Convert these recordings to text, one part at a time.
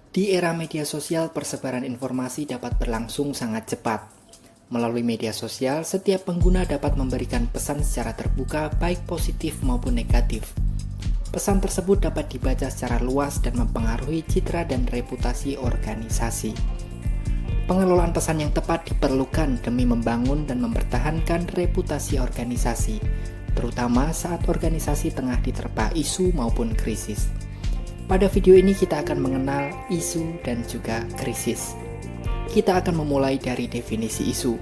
Di era media sosial, persebaran informasi dapat berlangsung sangat cepat. Melalui media sosial, setiap pengguna dapat memberikan pesan secara terbuka, baik positif maupun negatif. Pesan tersebut dapat dibaca secara luas dan mempengaruhi citra dan reputasi organisasi. Pengelolaan pesan yang tepat diperlukan demi membangun dan mempertahankan reputasi organisasi, terutama saat organisasi tengah diterpa isu maupun krisis. Pada video ini kita akan mengenal isu dan juga krisis. Kita akan memulai dari definisi isu.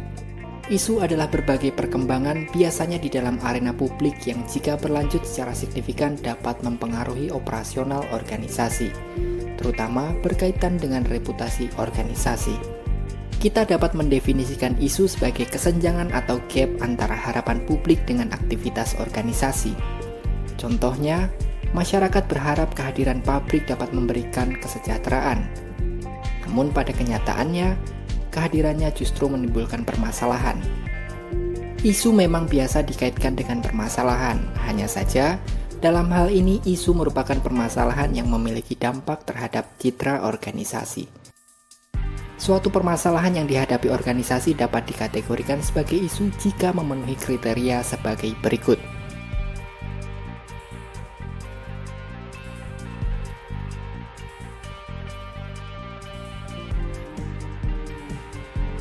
Isu adalah berbagai perkembangan biasanya di dalam arena publik yang jika berlanjut secara signifikan dapat mempengaruhi operasional organisasi, terutama berkaitan dengan reputasi organisasi. Kita dapat mendefinisikan isu sebagai kesenjangan atau gap antara harapan publik dengan aktivitas organisasi. Contohnya, masyarakat berharap kehadiran pabrik dapat memberikan kesejahteraan. Namun pada kenyataannya, kehadirannya justru menimbulkan permasalahan. Isu memang biasa dikaitkan dengan permasalahan, hanya saja dalam hal ini isu merupakan permasalahan yang memiliki dampak terhadap citra organisasi. Suatu permasalahan yang dihadapi organisasi dapat dikategorikan sebagai isu jika memenuhi kriteria sebagai berikut.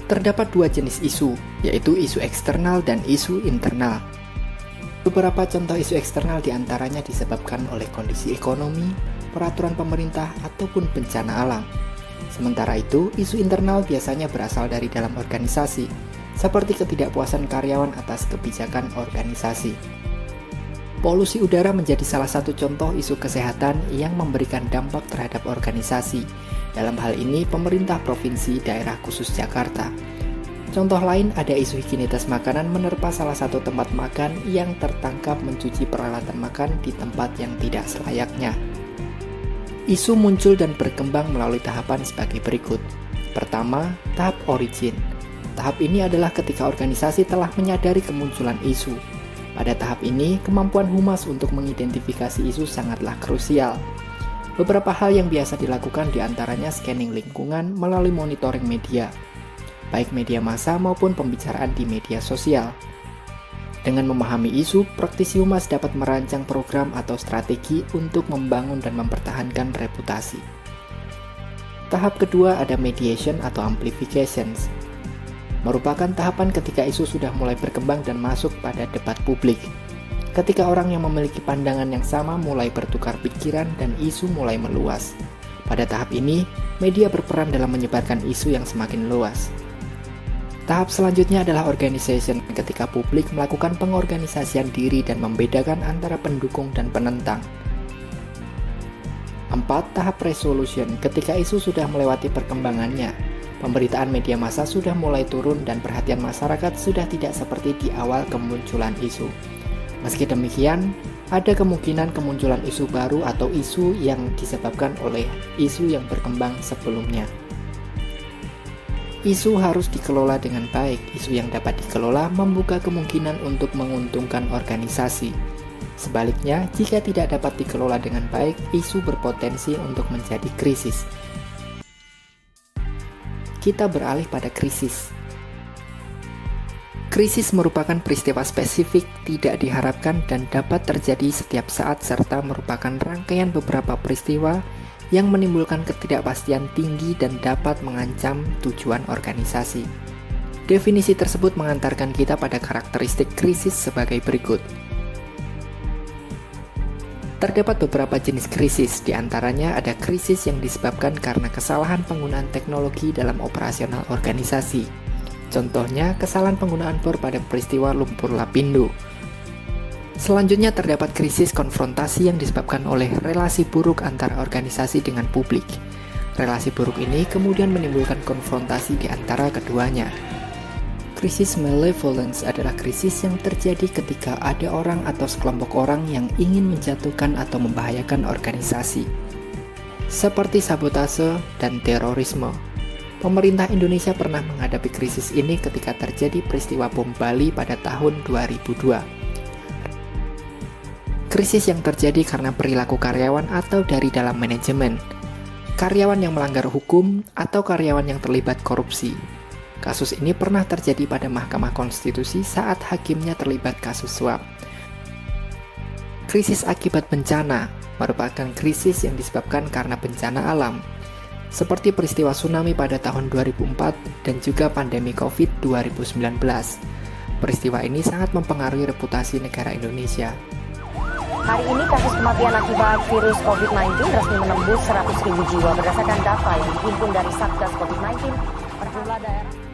Terdapat dua jenis isu, yaitu isu eksternal dan isu internal. Beberapa contoh isu eksternal diantaranya disebabkan oleh kondisi ekonomi, peraturan pemerintah, ataupun bencana alam. Sementara itu, isu internal biasanya berasal dari dalam organisasi, seperti ketidakpuasan karyawan atas kebijakan organisasi. Polusi udara menjadi salah satu contoh isu kesehatan yang memberikan dampak terhadap organisasi. Dalam hal ini, pemerintah provinsi daerah khusus Jakarta. Contoh lain ada isu higienitas makanan menerpa salah satu tempat makan yang tertangkap mencuci peralatan makan di tempat yang tidak selayaknya. Isu muncul dan berkembang melalui tahapan sebagai berikut. Pertama, tahap origin. Tahap ini adalah ketika organisasi telah menyadari kemunculan isu. Pada tahap ini, kemampuan humas untuk mengidentifikasi isu sangatlah krusial. Beberapa hal yang biasa dilakukan diantaranya scanning lingkungan melalui monitoring media, baik media massa maupun pembicaraan di media sosial. Dengan memahami isu, praktisi humas dapat merancang program atau strategi untuk membangun dan mempertahankan reputasi. Tahap kedua ada mediation atau amplifications. Merupakan tahapan ketika isu sudah mulai berkembang dan masuk pada debat publik. Ketika orang yang memiliki pandangan yang sama mulai bertukar pikiran dan isu mulai meluas. Pada tahap ini, media berperan dalam menyebarkan isu yang semakin luas. Tahap selanjutnya adalah organization, ketika publik melakukan pengorganisasian diri dan membedakan antara pendukung dan penentang. 4. Tahap resolution, ketika isu sudah melewati perkembangannya. Pemberitaan media massa sudah mulai turun dan perhatian masyarakat sudah tidak seperti di awal kemunculan isu. Meski demikian, ada kemungkinan kemunculan isu baru atau isu yang disebabkan oleh isu yang berkembang sebelumnya. Isu harus dikelola dengan baik. Isu yang dapat dikelola membuka kemungkinan untuk menguntungkan organisasi. Sebaliknya, jika tidak dapat dikelola dengan baik, isu berpotensi untuk menjadi krisis. Kita beralih pada krisis. Krisis merupakan peristiwa spesifik, tidak diharapkan dan dapat terjadi setiap saat serta merupakan rangkaian beberapa peristiwa yang menimbulkan ketidakpastian tinggi dan dapat mengancam tujuan organisasi. Definisi tersebut mengantarkan kita pada karakteristik krisis sebagai berikut. Terdapat beberapa jenis krisis, diantaranya ada krisis yang disebabkan karena kesalahan penggunaan teknologi dalam operasional organisasi. Contohnya, kesalahan penggunaan bor pada peristiwa lumpur Lapindo. Selanjutnya terdapat krisis konfrontasi yang disebabkan oleh relasi buruk antara organisasi dengan publik. Relasi buruk ini kemudian menimbulkan konfrontasi di antara keduanya. Krisis malevolence adalah krisis yang terjadi ketika ada orang atau sekelompok orang yang ingin menjatuhkan atau membahayakan organisasi, seperti sabotase dan terorisme. Pemerintah Indonesia pernah menghadapi krisis ini ketika terjadi peristiwa bom Bali pada tahun 2002. Krisis yang terjadi karena perilaku karyawan atau dari dalam manajemen. karyawan yang melanggar hukum, atau karyawan yang terlibat korupsi. Kasus ini pernah terjadi pada Mahkamah Konstitusi saat hakimnya terlibat kasus suap. Krisis akibat bencana merupakan krisis yang disebabkan karena bencana alam, seperti peristiwa tsunami pada tahun 2004 dan juga pandemi COVID 2019. Peristiwa ini sangat mempengaruhi reputasi negara Indonesia. Hari ini kasus kematian akibat virus COVID-19 resmi menembus 100.000 jiwa berdasarkan data yang dihimpun dari Satgas COVID-19 per jumlah daerah.